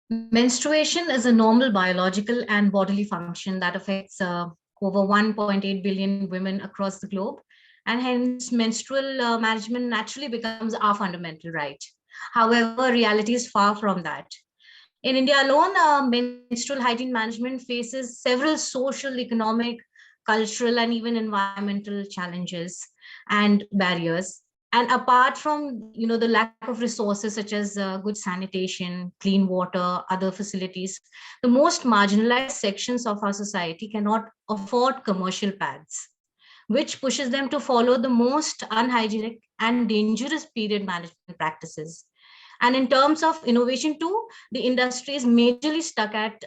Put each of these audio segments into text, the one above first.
Menstruation is a normal biological and bodily function that affects over 1.8 billion women across the globe. And hence, menstrual management naturally becomes our fundamental right. However, reality is far from that. In India alone, menstrual hygiene management faces several social, economic, cultural, and even environmental challenges and barriers. And apart from the lack of resources such as good sanitation, clean water, other facilities, the most marginalized sections of our society cannot afford commercial pads, which pushes them to follow the most unhygienic and dangerous period management practices. And in terms of innovation too, the industry is majorly stuck at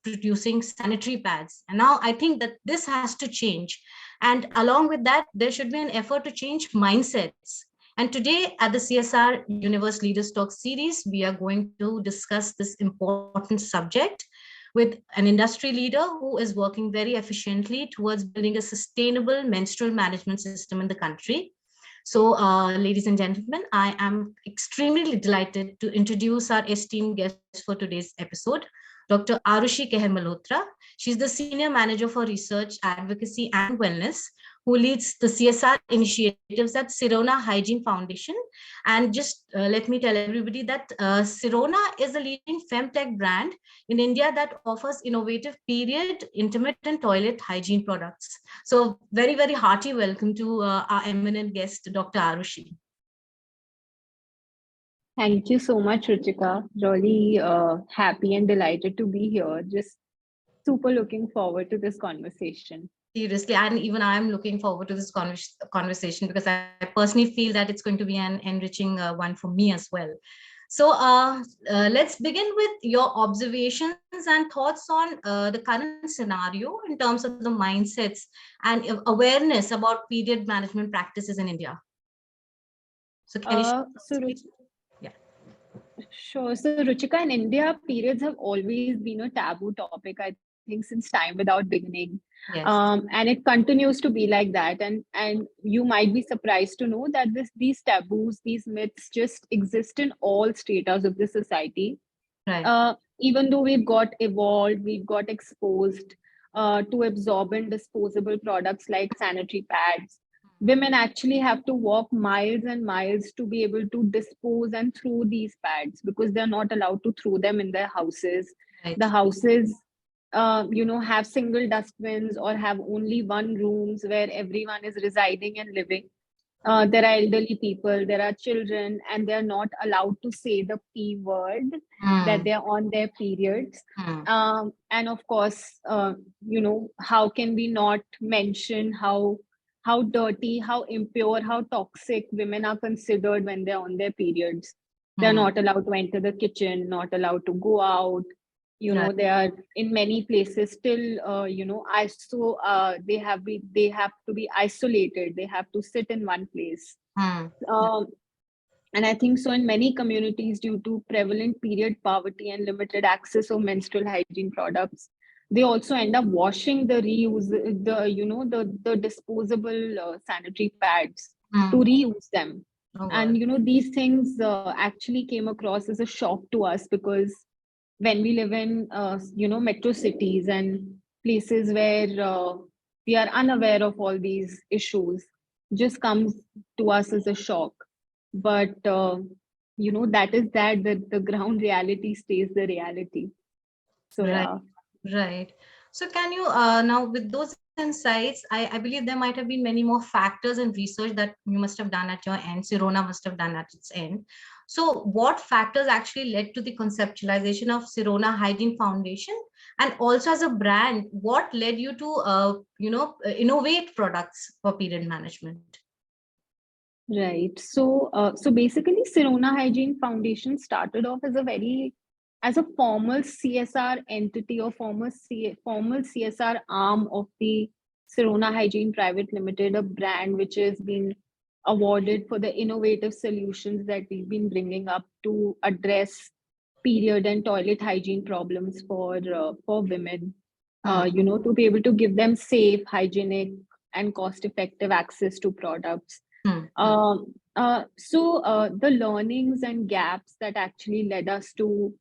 producing sanitary pads. And now I think that this has to change. And along with that, there should be an effort to change mindsets. And today at the CSR Universe Leaders Talk series, we are going to discuss this important subject with an industry leader who is working very efficiently towards building a sustainable menstrual management system in the country. So, ladies and gentlemen, I am extremely delighted to introduce our esteemed guest for today's episode, Dr. Aarushi Kehar Malhotra. She's the Senior Manager for Research, Advocacy and Wellness, who leads the CSR initiatives at Sirona Hygiene Foundation. And just let me tell everybody that Sirona is a leading FemTech brand in India that offers innovative period, intimate, and toilet hygiene products. So, very, very hearty welcome to our eminent guest, Dr. Aarushi. Thank you so much, Ruchika. Really happy and delighted to be here. Just super looking forward to this conversation. Seriously, and even I'm looking forward to this conversation because I personally feel that it's going to be an enriching one for me as well. So let's begin with your observations and thoughts on the current scenario in terms of the mindsets and awareness about period management practices in India. So can you yeah. Sure. So Ruchika, in India, periods have always been a taboo topic, I think, since time without beginning. Yes. And it continues to be like that. And you might be surprised to know that these taboos, these myths just exist in all stratas of the society. Right. Even though we've got evolved, we've got exposed to absorbent disposable products like sanitary pads, women actually have to walk miles and miles to be able to dispose and throw these pads because they're not allowed to throw them in their houses. Right. The houses have single dustbins or have only one rooms where everyone is residing and living. There are elderly people, there are children, and they're not allowed to say the P word that they're on their periods. And of course, how can we not mention how dirty, how impure, how toxic women are considered when they're on their periods? They're not allowed to enter the kitchen, not allowed to go out. They are in many places still they have to be isolated, they have to sit in one place. And I think so in many communities, due to prevalent period poverty and limited access of menstrual hygiene products, they also end up washing the the disposable sanitary pads to reuse them. And these things actually came across as a shock to us, because when we live in metro cities and places where we are unaware of all these issues, just comes to us as a shock. But that is that the ground reality stays the reality. So right. So can you now, with those insights, I believe there might have been many more factors and research that you must have done at your end, Sirona must have done at its end. So what factors actually led to the conceptualization of Sirona Hygiene Foundation? And also as a brand, what led you to, innovate products for period management? Right. So basically, Sirona Hygiene Foundation started off as a formal CSR entity or formal CSR arm of the Sirona Hygiene Private Limited, a brand which has been awarded for the innovative solutions that we've been bringing up to address period and toilet hygiene problems for women. To be able to give them safe, hygienic, and cost-effective access to products. So the learnings and gaps that actually led us to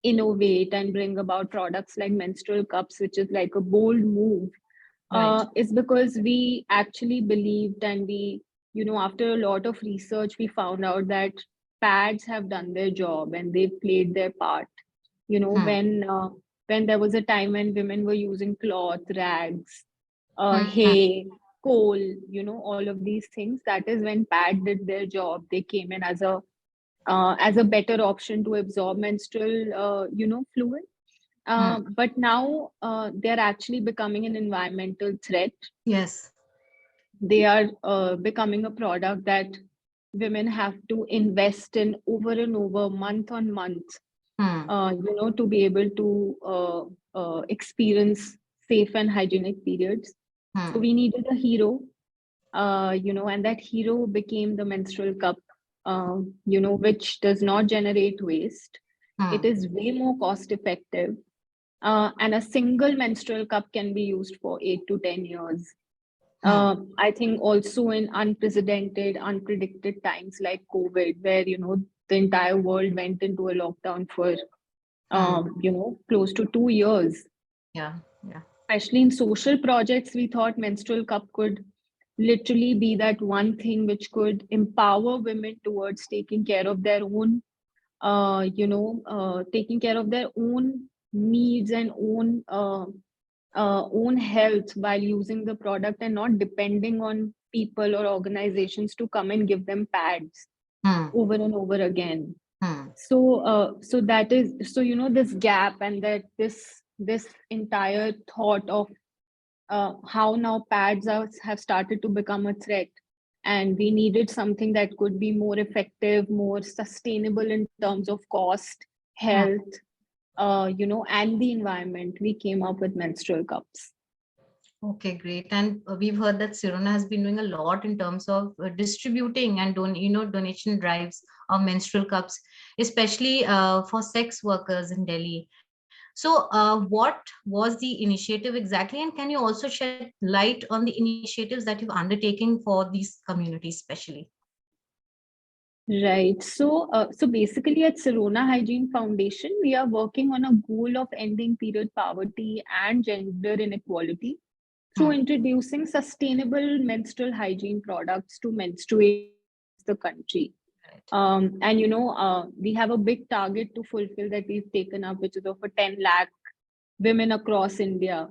innovate and bring about products like menstrual cups, which is like a bold move, Right. is because we actually believed, and we, after a lot of research, we found out that pads have done their job and they've played their part. Hmm. When there was a time when women were using cloth, rags, Hmm. hay, coal, all of these things, that is when pad did their job. They came in as a better option to absorb menstrual, fluid. Hmm. But now they're actually becoming an environmental threat. Yes. They are becoming a product that women have to invest in over and over, month on month, Hmm. to be able to experience safe and hygienic periods. So Hmm. we needed a hero, and that hero became the menstrual cup, which does not generate waste. It Hmm. is way more cost effective. And a single menstrual cup can be used for 8 to 10 years. Hmm. I think also in unprecedented, unpredicted times like COVID, where the entire world went into a lockdown for Hmm. close to 2 years. Yeah. Yeah. Especially in social projects, we thought menstrual cup could literally be that one thing which could empower women towards taking care of their own, taking care of their own needs and own health while using the product, and not depending on people or organizations to come and give them pads Hmm. over and over again. Hmm. So that is, so this gap, and that this entire thought of how now pads have started to become a threat, and we needed something that could be more effective, more sustainable in terms of cost, Hmm. health, and the environment. We came up with menstrual cups. Okay, great. And we've heard that Sirona has been doing a lot in terms of distributing and donation drives of menstrual cups, especially for sex workers in Delhi. So, what was the initiative exactly? And can you also shed light on the initiatives that you've undertaken for these communities, especially? Right. So basically, at Sirona Hygiene Foundation, we are working on a goal of ending period poverty and gender inequality through Hmm. introducing sustainable menstrual hygiene products to menstruate the country. Right. And we have a big target to fulfill that we've taken up, which is of a 10 lakh women across India.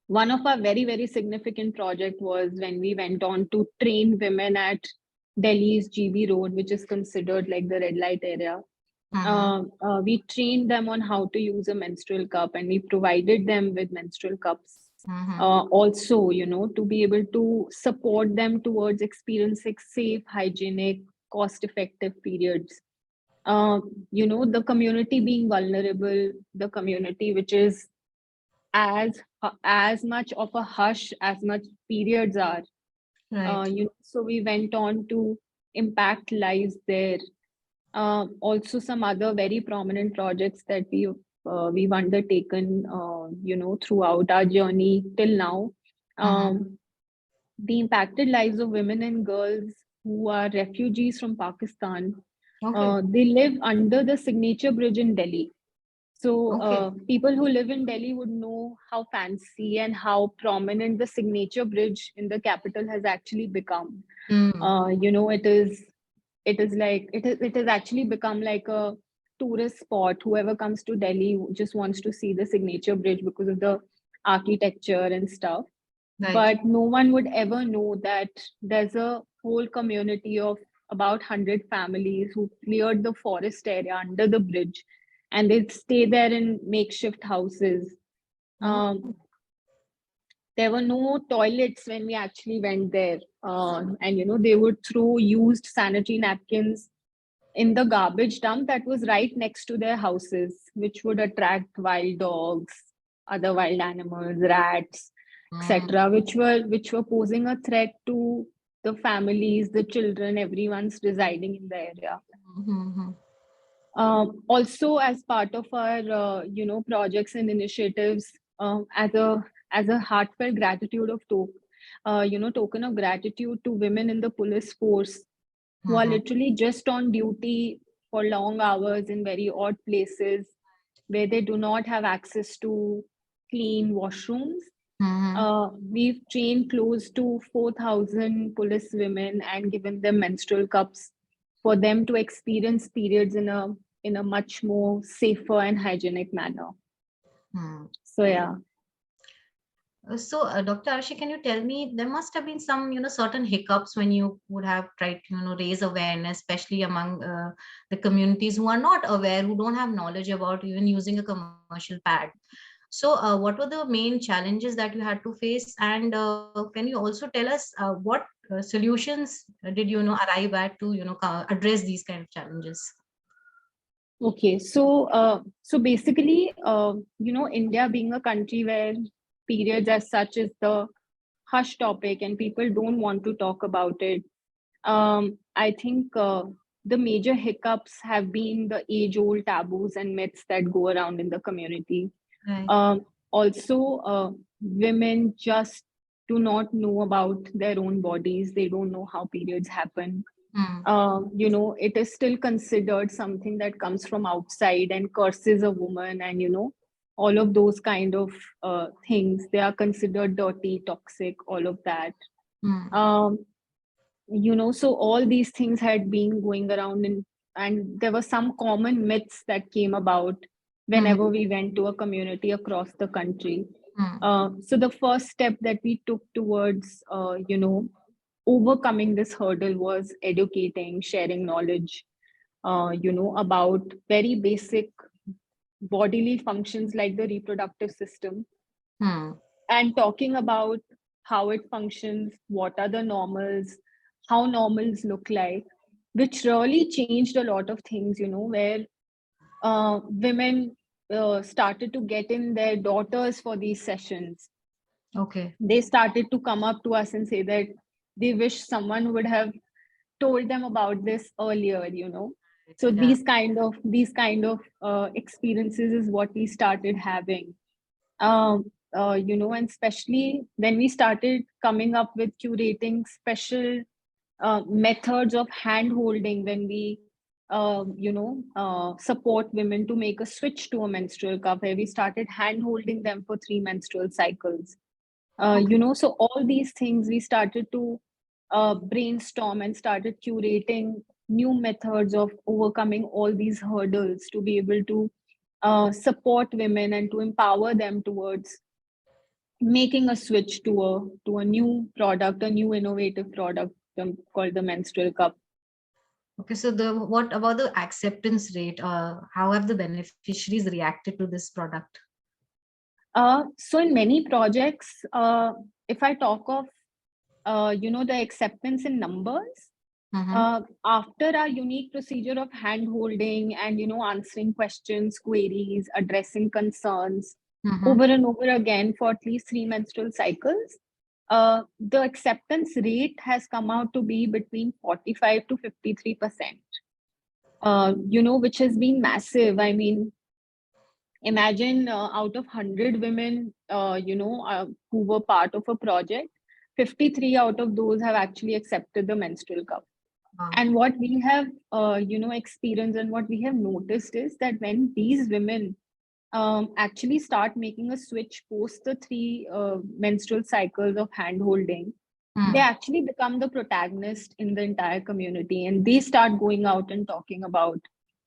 One of our very, very significant project was when we went on to train women at Delhi's GB Road, which is considered like the red light area. Mm-hmm. We trained them on how to use a menstrual cup, and we provided them with menstrual cups. Mm-hmm. Also, to be able to support them towards experiencing safe, hygienic, cost-effective periods. The community being vulnerable, the community which is as much of a hush as much periods are. Right. So we went on to impact lives there. Also, some other very prominent projects that we've undertaken, throughout our journey till now. Mm-hmm. The impacted lives of women and girls who are refugees from Pakistan. Okay. They live under the Signature Bridge in Delhi. So Okay. people who live in Delhi would know how fancy and how prominent the Signature Bridge in the capital has actually become. Mm. It has actually become like a tourist spot. Whoever comes to Delhi just wants to see the Signature Bridge because of the architecture and stuff. Right. But no one would ever know that there's a whole community of about 100 families who cleared the forest area under the bridge, and they stay there in makeshift houses. Oh. Um, there were no toilets when we actually went there. And they would throw used sanitary napkins in the garbage dump that was right next to their houses, which would attract wild dogs, other wild animals, rats, Mm. etc., which were posing a threat to the families, the children, everyone's residing in the area. Mm-hmm. Also, as part of our projects and initiatives, as a heartfelt gratitude of token of gratitude to women in the police force who are Mm-hmm. literally just on duty for long hours in very odd places where they do not have access to clean washrooms. We've trained close to 4,000 police women and given them menstrual cups for them to experience periods in a much more safer and hygienic manner. So yeah. So, Dr. Arshi, can you tell me, there must have been some, certain hiccups when you would have tried to, raise awareness, especially among the communities who are not aware, who don't have knowledge about even using a commercial pad. So, what were the main challenges that you had to face? And can you also tell us what solutions did you arrive at to, address these kind of challenges? Okay, so basically, India being a country where periods as such is the hush topic and people don't want to talk about it. I think the major hiccups have been the age-old taboos and myths that go around in the community. Right. Also, women just do not know about their own bodies. They don't know how periods happen. It is still considered something that comes from outside and curses a woman, and all of those kind of things. They are considered dirty, toxic, all of that. Um, so all these things had been going around, and there were some common myths that came about whenever we went to a community across the country. So the first step that we took towards, overcoming this hurdle was educating, sharing knowledge, about very basic bodily functions like the reproductive system, and talking about how it functions, what are the normals, how normals look like, which really changed a lot of things, where women started to get in their daughters for these sessions. Okay. They started to come up to us and say that they wish someone would have told them about this earlier. So Yeah. these kind of experiences is what we started having. And especially when we started coming up with curating special methods of hand holding when we support women to make a switch to a menstrual cup, where we started hand holding them for 3 menstrual cycles. So all these things we started to brainstorm and started curating new methods of overcoming all these hurdles to be able to support women and to empower them towards making a switch to a new product, a new innovative product called the menstrual cup. Okay, so what about the acceptance rate? How have the beneficiaries reacted to this product? So in many projects, if I talk of the acceptance in numbers, after our unique procedure of hand holding and answering questions, queries, addressing concerns over and over again for at least 3 menstrual cycles, the acceptance rate has come out to be between 45 to 53%. Which has been massive. I mean, imagine out of 100 women, who were part of a project, 53 out of those have actually accepted the menstrual cup. And what we have, experienced and what we have noticed is that when these women actually start making a switch post the 3 menstrual cycles of hand holding, they actually become the protagonist in the entire community, and they start going out and talking about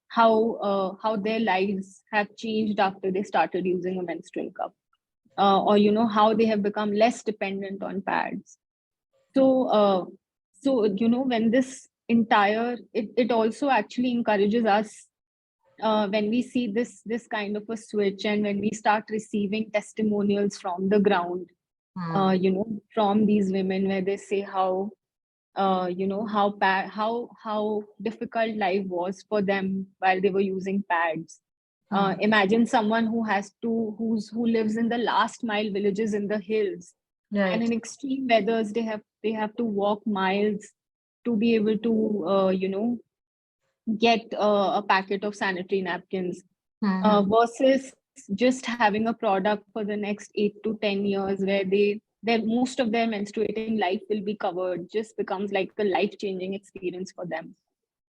how their lives have changed after they started using a menstrual cup, or how they have become less dependent on pads. So when this entire it also actually encourages us, when we see this kind of a switch, and when we start receiving testimonials from the ground, from these women, where they say how how difficult life was for them while they were using pads. Imagine someone who lives in the last mile villages in the hills, and in extreme weathers they have to walk miles to be able to get a packet of sanitary napkins, versus just having a product for the next 8 to 10 years, where most of their menstruating life will be covered, just becomes like a life-changing experience for them.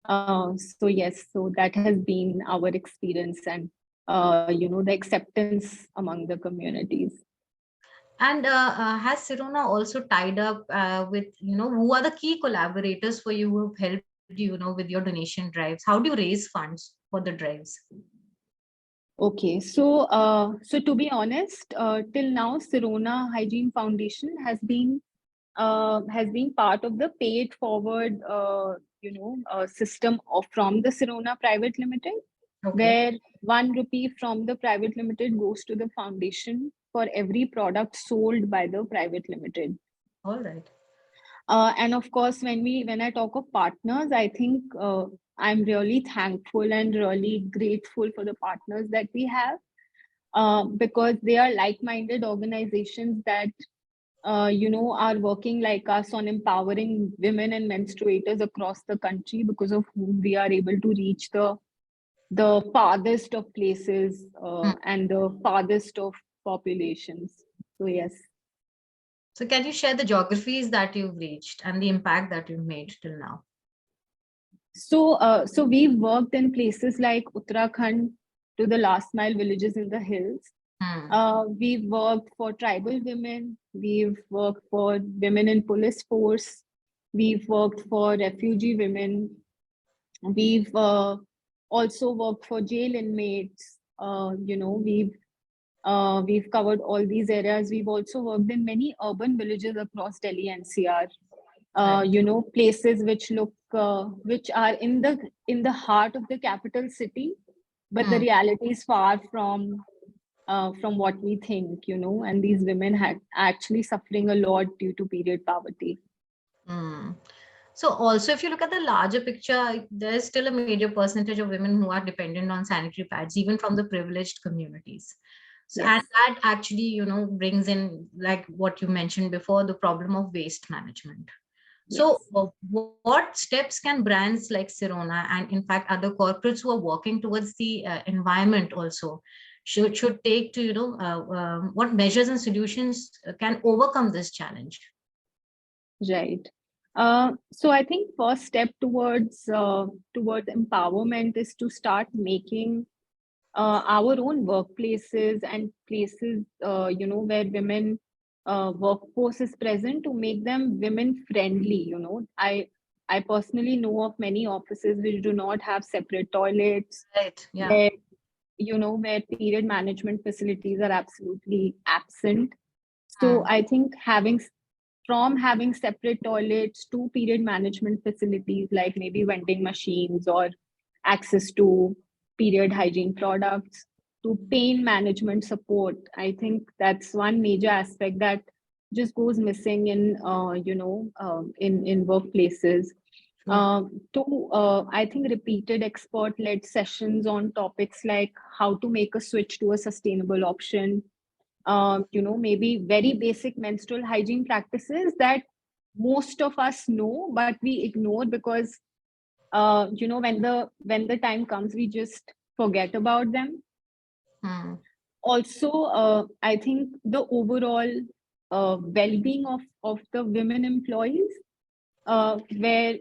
So yes, so that has been our experience, and the acceptance among the communities. And has Sirona also tied up with, who are the key collaborators for you who have helped you, with your donation drives? How do you raise funds for the drives? Okay, so so to be honest, till now, Sirona Hygiene Foundation has been part of the pay it forward system of from the Sirona Private Limited, Okay. where 1 rupee from the private limited goes to the foundation for every product sold by the private limited. All right. And of course, when I talk of partners, I think I'm really thankful and really grateful for the partners that we have, because they are like-minded organizations that are working like us on empowering women and menstruators across the country, because of whom we are able to reach the farthest of places Hmm. and the farthest of populations. So yes. So can you share the geographies that you've reached and the impact that you've made till now? So we've worked in places like Uttarakhand to the last mile villages in the hills. Hmm. We've worked for tribal women. We've worked for women in police force. We've worked for refugee women. We've also worked for jail inmates. We've covered all these areas. We've also worked in many urban villages across Delhi NCR. Right. Places which are in the heart of the capital city, but the Hmm. reality is far from what we think. And these women had actually suffering a lot due to period poverty. Hmm. So also, if you look at the larger picture, there's still a major percentage of women who are dependent on sanitary pads, even from the privileged communities. So, and Yes. that actually, brings in, like what you mentioned before, the problem of waste management. So, Yes. what steps can brands like Sirona and, in fact, other corporates who are working towards the environment also should take to, what measures and solutions can overcome this challenge? Right. So I think first step towards empowerment is to start making our own workplaces and places where women workforce is present, to make them women friendly. I personally know of many offices which do not have separate toilets, Right. Yeah. where where period management facilities are absolutely absent. So Hmm. I think having separate toilets to period management facilities, like maybe vending machines or access to period hygiene products, to pain management support, I think that's one major aspect that just goes missing in workplaces. True. I think repeated expert led sessions on topics like how to make a switch to a sustainable option, maybe very basic menstrual hygiene practices that most of us know, but we ignore because, when the time comes, we just forget about them. Hmm. Also, I think the overall well-being of the women employees, where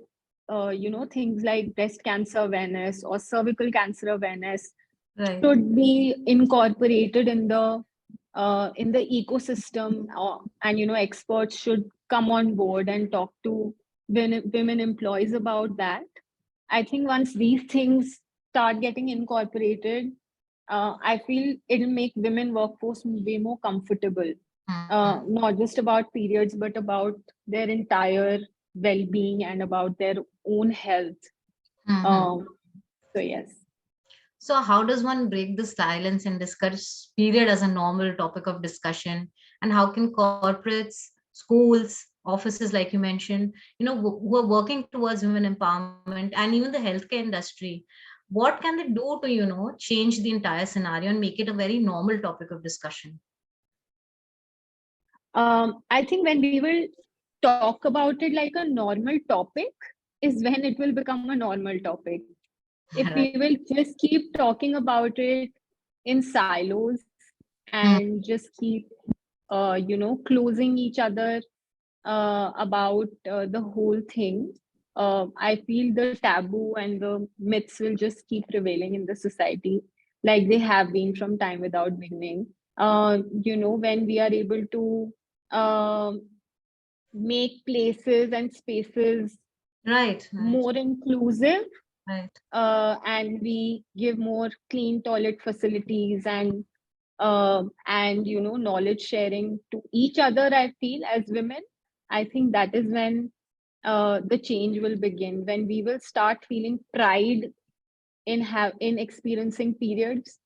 things like breast cancer awareness or cervical cancer awareness Right. should be incorporated in the ecosystem, and experts should come on board and talk to women employees about that. I think once these things start getting incorporated, I feel it'll make women workforce way more comfortable, Hmm. not just about periods, but about their entire well-being and about their own health. Hmm. Um, so yes. So, how does one break the silence and discuss period as a normal topic of discussion? And how can corporates, schools, offices, like you mentioned, who are working towards women empowerment, and even the healthcare industry, what can they do to, change the entire scenario and make it a very normal topic of discussion? I think when we will talk about it like a normal topic is when it will become a normal topic. If Right. we will just keep talking about it in silos Hmm. and just keep, closing each other about the whole thing, I feel the taboo and the myths will just keep prevailing in the society, like they have been from time without beginning. When we are able to make places and spaces Right, right, more inclusive, right. and we give more clean toilet facilities and knowledge sharing to each other, I feel, as women, I think that is when the change will begin, when we will start feeling pride in experiencing periods,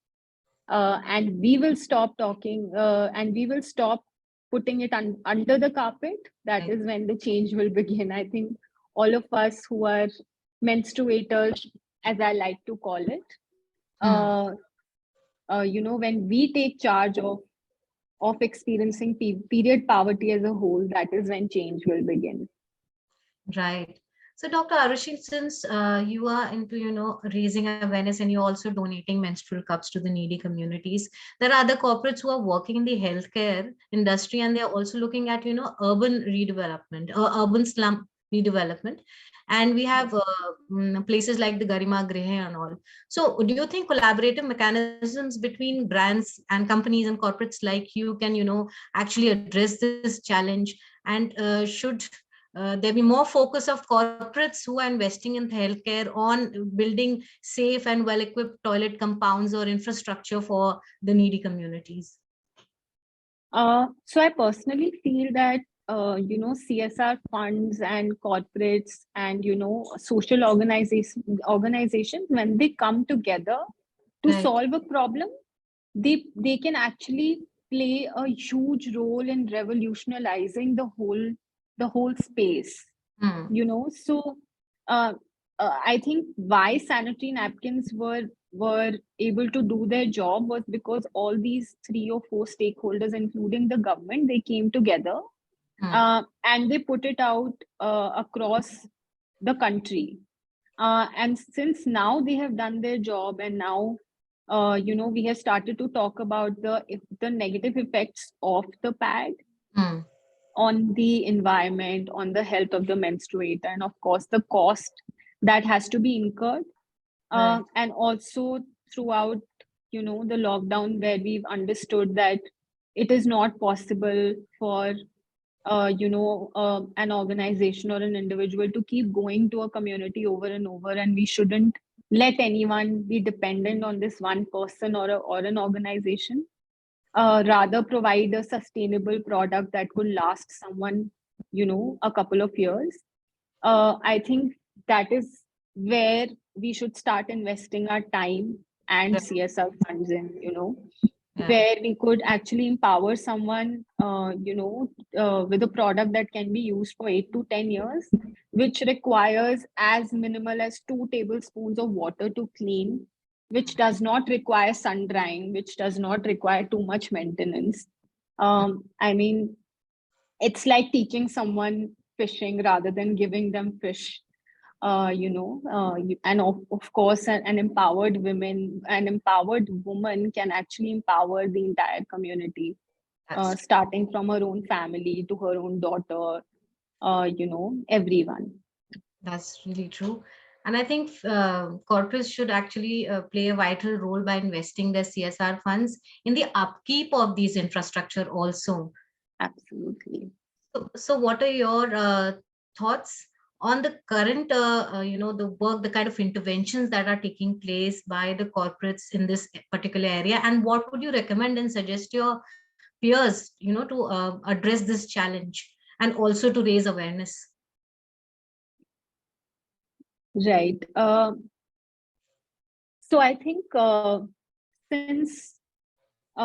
and we will stop talking, and we will stop putting it under the carpet. That Right. is when the change will begin. I think all of us who are menstruators, as I like to call it, Hmm. uh, when we take charge of experiencing period poverty as a whole, that is when change will begin. Right. So, Dr. Arushi, since you are into, raising awareness and you're also donating menstrual cups to the needy communities, there are other corporates who are working in the healthcare industry and they're also looking at, urban redevelopment, urban slum redevelopment. And we have places like the Garima Grihe and all. So, do you think collaborative mechanisms between brands and companies and corporates like you can, actually address this challenge? And should there be more focus of corporates who are investing in healthcare on building safe and well-equipped toilet compounds or infrastructure for the needy communities? So I personally feel that CSR funds and corporates and social organizations, when they come together to Right. solve a problem, they can actually play a huge role in revolutionizing the whole space. Hmm. So uh, I think why sanitary napkins were able to do their job was because all these three or four stakeholders, including the government, they came together, Hmm. and they put it out across the country. And since now they have done their job, and now we have started to talk about the negative effects of the pad Hmm. on the environment, on the health of the menstruator, and of course the cost that has to be incurred. Right. And also throughout, the lockdown, where we've understood that it is not possible for an organization or an individual to keep going to a community over and over, and we shouldn't let anyone be dependent on this one person or an organization. Rather provide a sustainable product that could last someone, a couple of years. I think that is where we should start investing our time and Right. CSR funds in, Yeah. where we could actually empower someone, with a product that can be used for 8 to 10 years, which requires as minimal as 2 tablespoons of water to clean, which does not require sun drying, which does not require too much maintenance. I mean, it's like teaching someone fishing rather than giving them fish. And of course, an empowered woman can actually empower the entire community, That's starting from her own family to her own daughter, everyone. that's really true. And I think corporates should actually play a vital role by investing their CSR funds in the upkeep of these infrastructure also. Absolutely. So what are your thoughts on the current, the work, the kind of interventions that are taking place by the corporates in this particular area, and what would you recommend and suggest your peers, to address this challenge and also to raise awareness? Right. So I think since we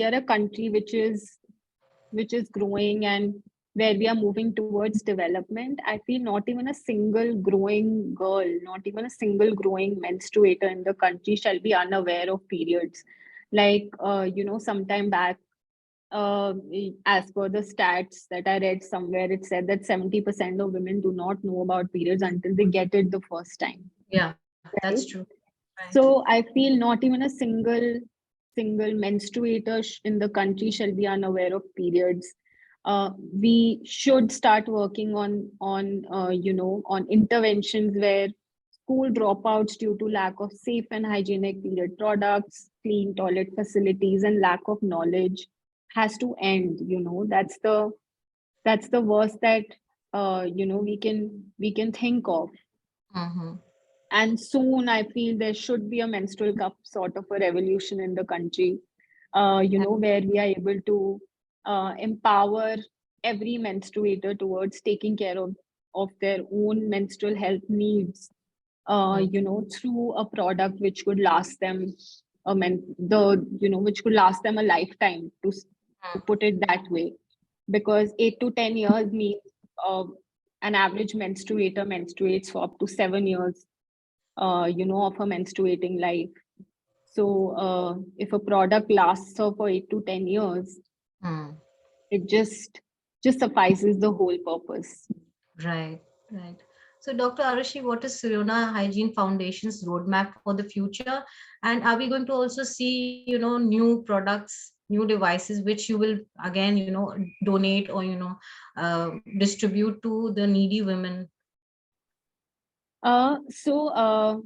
are a country which is growing, and where we are moving towards development, I feel not even a single growing girl, not even a single growing menstruator in the country shall be unaware of periods. Like, sometime back, as per the stats that I read somewhere, it said that 70% of women do not know about periods until they get it the first time. Yeah, that's true. Right? Right. So I feel not even a single menstruator in the country shall be unaware of periods. We should start working on interventions where school dropouts due to lack of safe and hygienic period products, clean toilet facilities, and lack of knowledge has to end. That's the worst that we can think of. Mm-hmm. And soon I feel there should be a menstrual cup sort of a revolution in the country, where we are able to empower every menstruator towards taking care of their own menstrual health needs, through a product which could last them which could last them a lifetime, to put it that way. Because 8 to 10 years means uh, an average menstruator menstruates for up to 7 years, of her menstruating life. So if a product lasts her for 8 to 10 years, Mm. it just suffices the whole purpose. Right, right. So, Dr. Aarushi, what is Sirona Hygiene Foundation's roadmap for the future? And are we going to also see, new products, new devices, which you will again, donate or, distribute to the needy women? Uh, so, uh,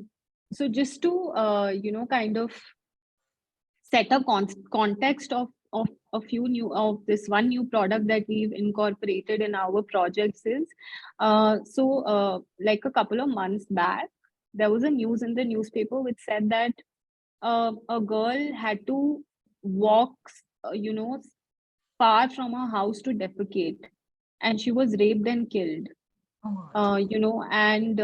so just to kind of set a context of a few new of this one new product that we've incorporated in our projects is, like a couple of months back, there was a news in the newspaper which said that a girl had to walk, far from her house to defecate, and she was raped and killed. Oh, God. And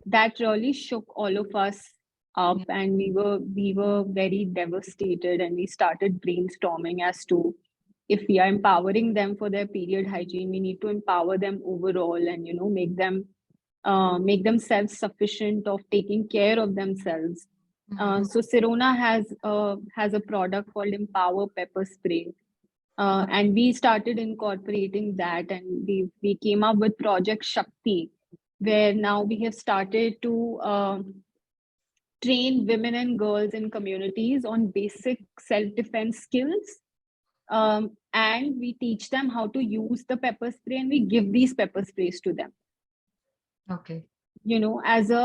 that really shook all of us up, Yeah. and we were very devastated, and we started brainstorming as to, if we are empowering them for their period hygiene, we need to empower them overall, and make them self-sufficient of taking care of themselves. Mhm. So Sirona has a product called Empower Pepper Spray, and we started incorporating that, and we came up with Project Shakti, where now we have started to train women and girls in communities on basic self-defense skills, and we teach them how to use the pepper spray, and we give these pepper sprays to them, Okay. as a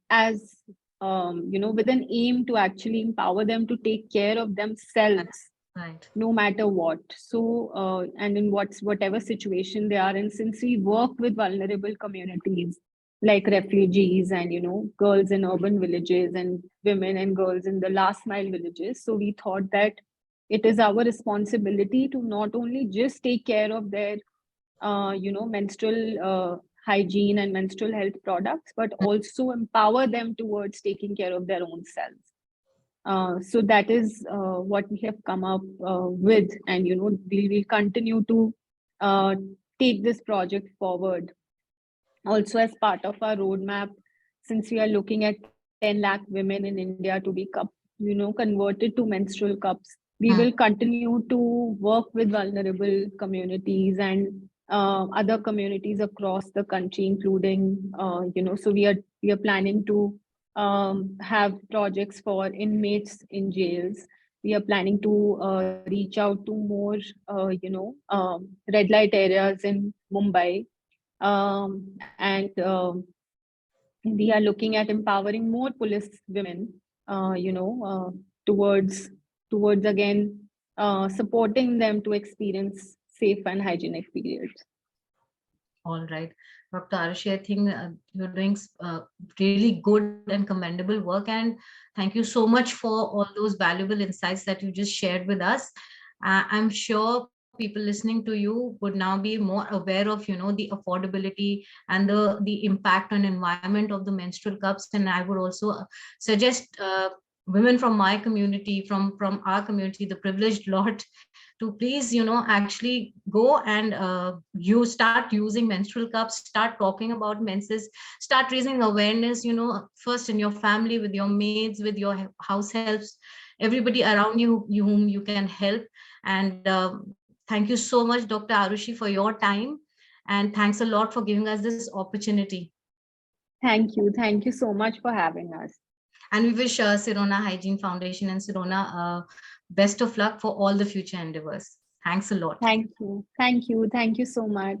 as with an aim to actually empower them to take care of Right. themselves, Right. no matter what. So, and in whatever situation they are in, since we work with vulnerable communities like refugees and, girls in urban villages and women and girls in the last mile villages. So we thought that it is our responsibility to not only just take care of their, menstrual hygiene and menstrual health products, but also empower them towards taking care of their own selves. So that is what we have come up with, and we will continue to uh, take this project forward. Also, as part of our roadmap, since we are looking at 10 lakh women in India to be converted to menstrual cups, we will Mm. continue to work with vulnerable communities and other communities across the country, including so we are planning to have projects for inmates in jails. We are planning to reach out to more, red light areas in Mumbai, and we are looking at empowering more police women, towards again supporting them to experience safe and hygienic periods. All right. Dr. Arashi, I think you're doing really good and commendable work. And thank you so much for all those valuable insights that you just shared with us. I'm sure people listening to you would now be more aware of, the affordability and the impact on environment of the menstrual cups. And I would also suggest women from my community, from our community, the privileged lot, to please actually go and you start using menstrual cups, start talking about menses, start raising awareness, first in your family, with your maids, with your house helps, everybody around you, whom you can help. And thank you so much, Dr. Aarushi, for your time, and thanks a lot for giving us this opportunity. Thank you so much for having us. And we wish Sirona Hygiene Foundation and Sirona best of luck for all the future endeavors. Thanks a lot. Thank you. Thank you. Thank you so much.